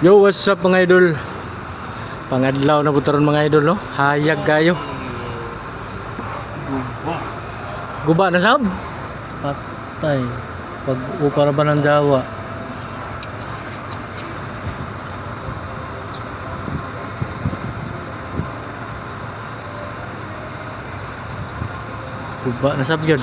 Yo, what's up mga idol? Pangadlaw na butaron mga idol, no? Hayag kayo. Guba na sab? Patay. Pag-upara ba ng Jawa? Guba na sab yun.